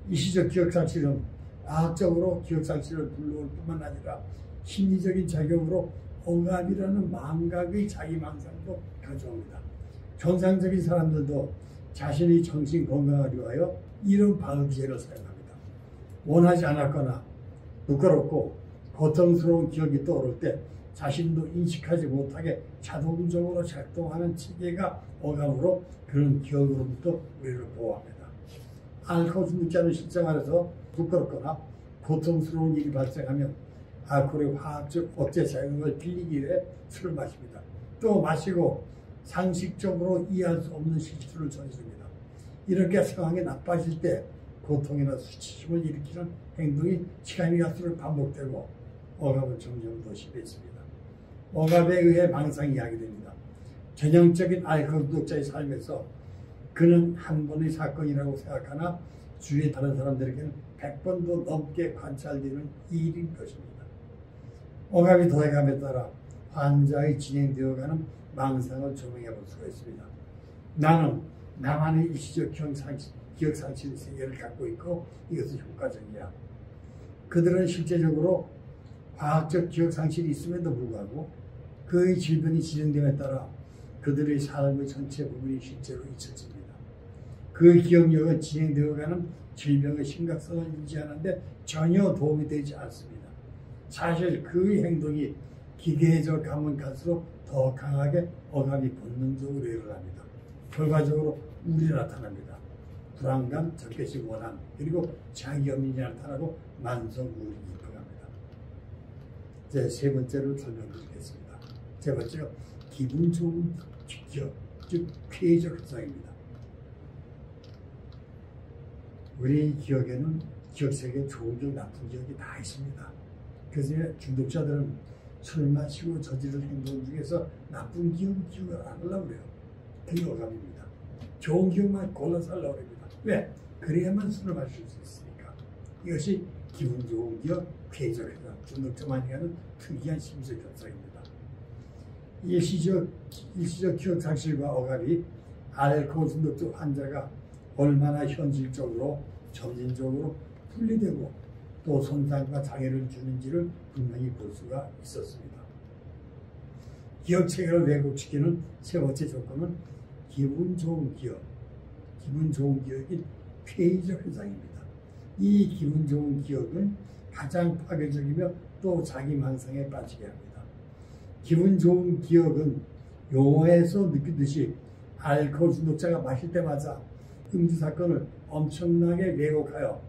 일시적 기억상실은 과학적으로 기억상실을 불러올 뿐만 아니라 심리적인 작용으로 억압이라는 망각의 자기망상도 가져옵니다. 정상적인 사람들도 자신의 정신 건강을 위하여 이런 방어기제를 사용합니다. 원하지 않았거나 부끄럽고 고통스러운 기억이 떠오를 때 자신도 인식하지 못하게 자동적으로 작동하는 체계가 억압으로 그런 기억으로부터 우리를 보호합니다. 알코올 중독자는 실정 안에서 부끄럽거나 고통스러운 일이 발생하면 알코올의 화학적 억제 작용을 빌리기 위해 술을 마십니다. 또 마시고 상식적으로 이해할 수 없는 실수를 저지릅니다. 이렇게 상황이 나빠질 때 고통이나 수치심을 일으키는 행동이 시간이 갈수록 반복되고 억압은 점점 더 심해집니다. 억압에 의해 망상이 야기됩니다. 전형적인 알코올 중독자의 삶에서 그는 한 번의 사건이라고 생각하나 주위의 다른 사람들에게는 100번도 넘게 관찰되는 일인 것입니다. 억압이 더해감에 따라 환자의 진행되어가는 망상을 조명해 볼 수가 있습니다. 나는 나만의 일시적 기억상실 세계를 갖고 있고 이것은 효과적이야. 그들은 실제적으로 과학적 기억상실이 있음에도 불구하고 그의 질병이 진행됨에 따라 그들의 삶의 전체 부분이 실제로 잊혀집니다. 그 기억력은 진행되어가는 질병의 심각성을 유지하는 데 전혀 도움이 되지 않습니다. 사실 그의 행동이 기계해져 가면 갈수록 더 강하게 억압이 본능적으로 일어납니다. 결과적으로 우울이 나타납니다. 불안감, 적개심, 원한, 그리고 자기염이 나타나고 만성 우울이 입혀갑니다. 이제 세 번째로 설명드리겠습니다. 세 번째가 기분 좋은 기억, 즉 피해적 현상입니다. 우리 기억에는 기억세계에 좋은 기억, 나쁜 기억이 다 있습니다. 그래서 중독자들은 술 마시고 저지른 행동 중에서 나쁜 기억을 안 하려고 그래요. 그게 억압입니다. 좋은 기억만 골라서 하려고 합니다. 왜? 그래야만 술을 마실 수 있으니까. 이것이 기분 좋은 기억, 피해적 현상, 중독자만이 하는 특이한 심리적 현상입니다. 일시적 기억 상실과 억압이 알코올 중독자 환자가 얼마나 현실적으로 점진적으로 분리되고 또 손상과 장애를 주는지를 분명히 볼 수가 있었습니다. 기억체계를 왜곡시키는 세 번째 조건은 기분 좋은 기억, 기분 좋은 기억이 폐의적 현상입니다. 이 기분 좋은 기억은 가장 파괴적이며 또 자기 망상에 빠지게 합니다. 기분 좋은 기억은 용어에서 느끼듯이 알코올 중독자가 마실 때마다 음주 사건을 엄청나게 왜곡하여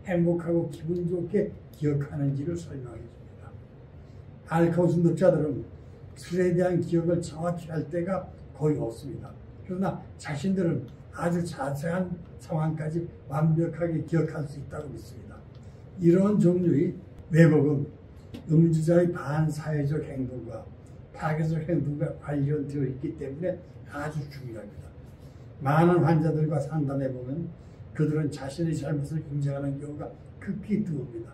행복하고 기분 좋게 기억하는지를 설명해 줍니다. 알코올 중독자들은 술에 대한 기억을 정확히 할 때가 거의 없습니다. 그러나 자신들은 아주 자세한 상황까지 완벽하게 기억할 수 있다고 믿습니다. 이런 종류의 왜곡은 음주자의 반사회적 행동과 파괴적 행동과 관련되어 있기 때문에 아주 중요합니다. 많은 환자들과 상담해보면 그들은 자신의 잘못을 인정하는 경우가 극히 드뭅니다.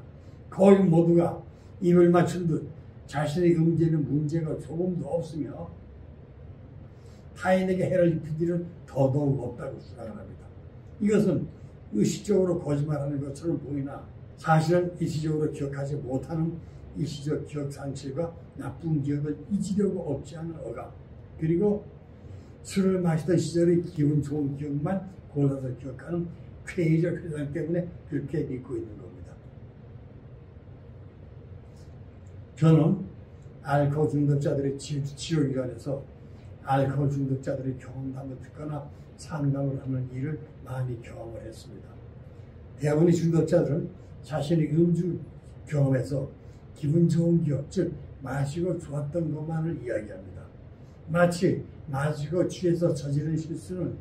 거의 모두가 입을 맞춘 듯 자신의 음주에는 문제가 조금도 없으며 타인에게 해를 입힐 일은 더더욱 없다고 주장을 합니다. 이것은 의식적으로 거짓말하는 것처럼 보이나 사실은 일시적으로 기억하지 못하는 일시적 기억 상실과 나쁜 기억을 잊으려고 없지 않은 억압, 그리고 술을 마시던 시절의 기분 좋은 기억만 골라서 기억하는 폐의적 현상 때문에 그렇게 믿고 있는 겁니다. 저는 알코올 중독자들의 치료기관에서 알코올 중독자들의 경험담을 듣거나 상담을 하는 일을 많이 경험을 했습니다. 대부분의 중독자들은 자신의 음주 경험에서 기분 좋은 기억, 즉 마시고 좋았던 것만을 이야기합니다. 마치 마시고 취해서 저지른 실수는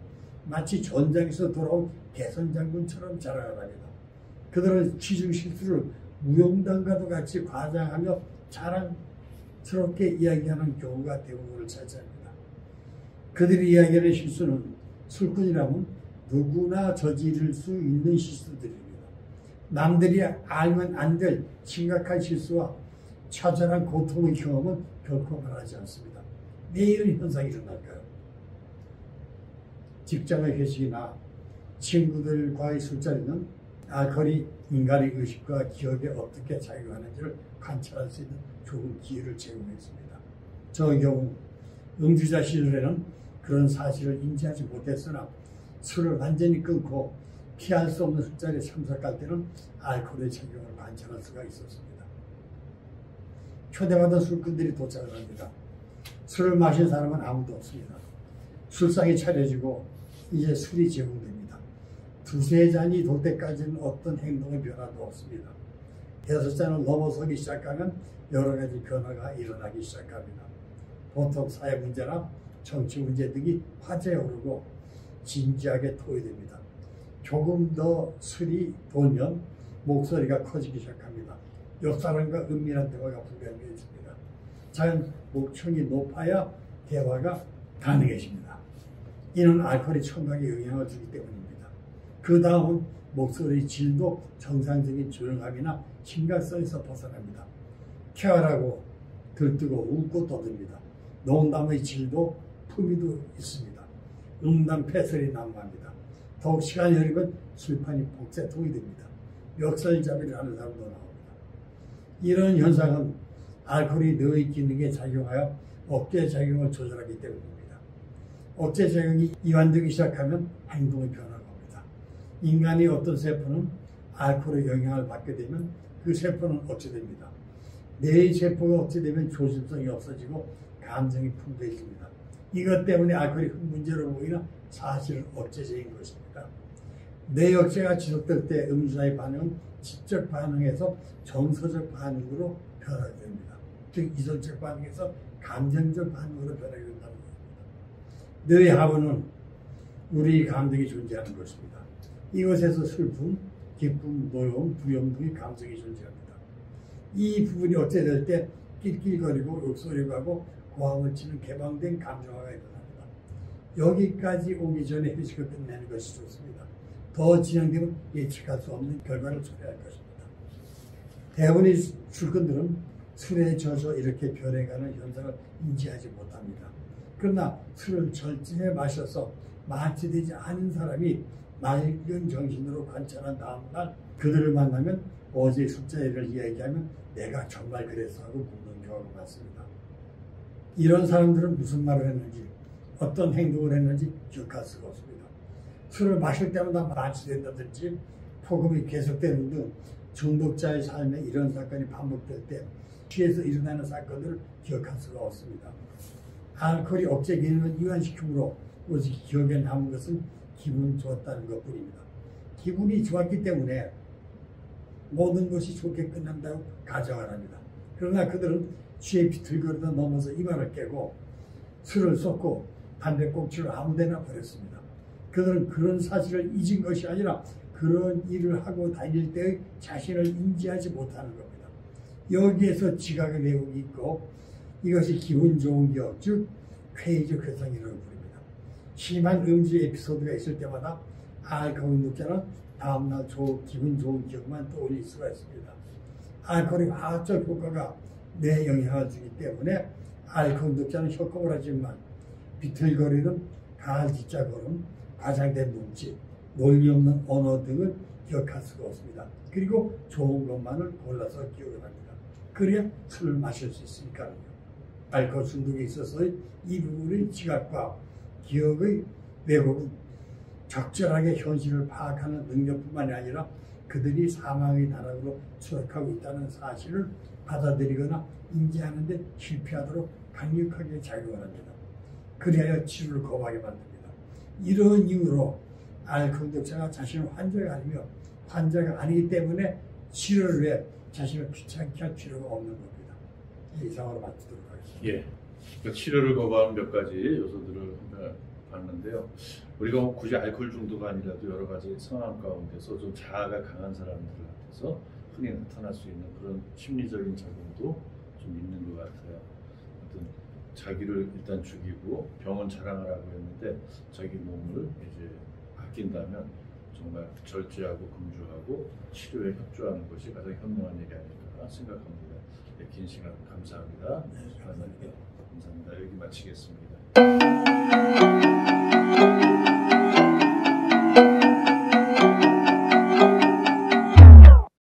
마치 전장에서 돌아온 개선장군처럼 자랑을 합니다. 그들은 취중 실수를 무용담과도 같이 과장하며 자랑스럽게 이야기하는 경우가 대부분을 차지합니다. 그들이 이야기하는 실수는 술꾼이라면 누구나 저지를 수 있는 실수들입니다. 남들이 알면 안 될 심각한 실수와 처절한 고통의 경험은 결코 말하지 않습니다. 왜 이런 현상이 일어날까요? 직장의 회식이나 친구들과의 술자리는 알코올이 인간의 의식과 기억에 어떻게 작용하는지를 관찰할 수 있는 좋은 기회를 제공했습니다. 저 경우 음주자 시절에는 그런 사실을 인지하지 못했으나 술을 완전히 끊고 피할 수 없는 술자리에 참석할 때는 알코올의 작용을 관찰할 수가 있었습니다. 초대받은 술꾼들이 도착을 합니다. 술을 마신 사람은 아무도 없습니다. 술상이 차려지고 이제 술이 제공됩니다. 두세 잔이 돌 때까지는 어떤 행동의 변화도 없습니다. 6잔을 넘어서기 시작하면 여러 가지 변화가 일어나기 시작합니다. 보통 사회 문제나 정치 문제 등이 화제에 오르고 진지하게 토의됩니다. 조금 더 술이 돌면 목소리가 커지기 시작합니다. 옆 사람과 은밀한 대화가 불가능해집니다. 자연 목청이 높아야 대화가 가능해집니다. 이는 알코올이 청각에 영향을 주기 때문입니다. 그 다음은 목소리 질도 정상적인 조용함이나 심각성에서 벗어납니다. 쾌활하고 들뜨고 웃고 떠듭니다. 농담의 질도 품위도 있습니다. 음담 패설이 난무합니다. 더욱 시간이 흐르면 술판이 복새통이 됩니다. 멱살잡이를 하는 사람도 나옵니다. 이런 현상은 알코올이 뇌의 기능에 작용하여 억제 작용을 조절하기 때문입니다. 억제 작용이 이완되기 시작하면 행동의 변화가 옵니다. 인간의 어떤 세포는 알코올의 영향을 받게 되면 그 세포는 억제됩니다. 뇌의 세포가 억제되면 조심성이 없어지고 감정이 풍부해집니다. 이것 때문에 알코올이 문제로 보이나 사실은 억제적인 것입니다. 뇌 억제가 지속될 때 음주자의 반응은 지적 반응에서 정서적 반응으로 변하게 됩니다. 즉 이성적 반응에서 감정적 반응으로 변하게 된다는 것입니다. 뇌의 하부는 우리 감정이 존재하는 것입니다. 이것에서 슬픔, 기쁨, 노여움, 두려움 등의 감정이 존재합니다. 이 부분이 억제될 때 낄낄거리고 욕설이고 하고 고함을 치는 개방된 감정화가 일어납니다. 여기까지 오기 전에 회식을 끝내는 것이 좋습니다. 더 진행되면 예측할 수 없는 결과를 초래할 것입니다. 대부분의 술꾼들은 술에 젖어 이렇게 변해가는 현상을 인지하지 못합니다. 그러나 술을 절제해 마셔서 마취되지 않은 사람이 맑은 정신으로 관찰한 다음날 그들을 만나면 어제 술자리를 이야기하면 내가 정말 그랬어 하고 묻는 경우가 많습니다. 이런 사람들은 무슨 말을 했는지 어떤 행동을 했는지 기억할 수가 없습니다. 술을 마실 때마다 마취된다든지 폭음이 계속되는 등 중독자의 삶에 이런 사건이 반복될 때 취해서 일어나는 사건들을 기억할 수가 없습니다. 알코올이 억제 기능을 이완시키므로 오직 기억에 남은 것은 기분 좋았다는 것뿐입니다. 기분이 좋았기 때문에 모든 것이 좋게 끝난다고 가정을 합니다. 그러나 그들은 취해 비틀거리다 넘어서 이마를 깨고 술을 쏟고 담배꽁초를 아무데나 버렸습니다. 그들은 그런 사실을 잊은 것이 아니라 그런 일을 하고 다닐 때의 자신을 인지하지 못하는 겁니다. 여기에서 지각의 내용이 있고 이것이 기분 좋은 기억, 즉 회의적 회상이라고 부릅니다. 심한 음주 에피소드가 있을 때마다 알코올 중독자는 다음날 기분 좋은 기억만 떠올릴 수가 있습니다. 알코올의 화학적 효과가 뇌에 영향을 주기 때문에 알코올 중독자는 협곡을 하지만 비틀거리는 가을기자 걸음, 과장된 눈짓, 논리 없는 언어 등을 기억할 수가 없습니다. 그리고 좋은 것만을 골라서 기억을 합니다. 그래야 술을 마실 수 있으니까요. 알코올 중독에 있어서의 이 부분의 지각과 기억의 왜곡은 적절하게 현실을 파악하는 능력뿐만이 아니라 그들이 사망의 나락으로 추락하고 있다는 사실을 받아들이거나 인지하는 데 실패하도록 강력하게 작용을 합니다. 그리하여 치료를 거부하게 만듭니다. 이런 이유로 알코올 중독자가 자신은 환자가 아니며 환자가 아니기 때문에 치료를 위해 자신을 귀찮게 할 필요가 없는 겁니다. 이상으로 마치도록 하겠습니다. 예, 그러니까 치료를 거부하는 몇 가지 요소들을 봤는데요. 우리가 굳이 알코올 중독가 아니라도 여러 가지 상황 가운데서 좀 자아가 강한 사람들한테서 흔히 나타날 수 있는 그런 심리적인 작용도 좀 있는 것 같아요. 어떤 자기를 일단 죽이고 병원 자랑하라고 했는데 자기 몸을 이제 아낀다면 정말 절제하고 금주하고 치료에 협조하는 것이 가장 현명한 일이 아닐까 생각합니다. 긴 시간 감사합니다. 네, 감사합니다. 감사합니다. 여기 마치겠습니다.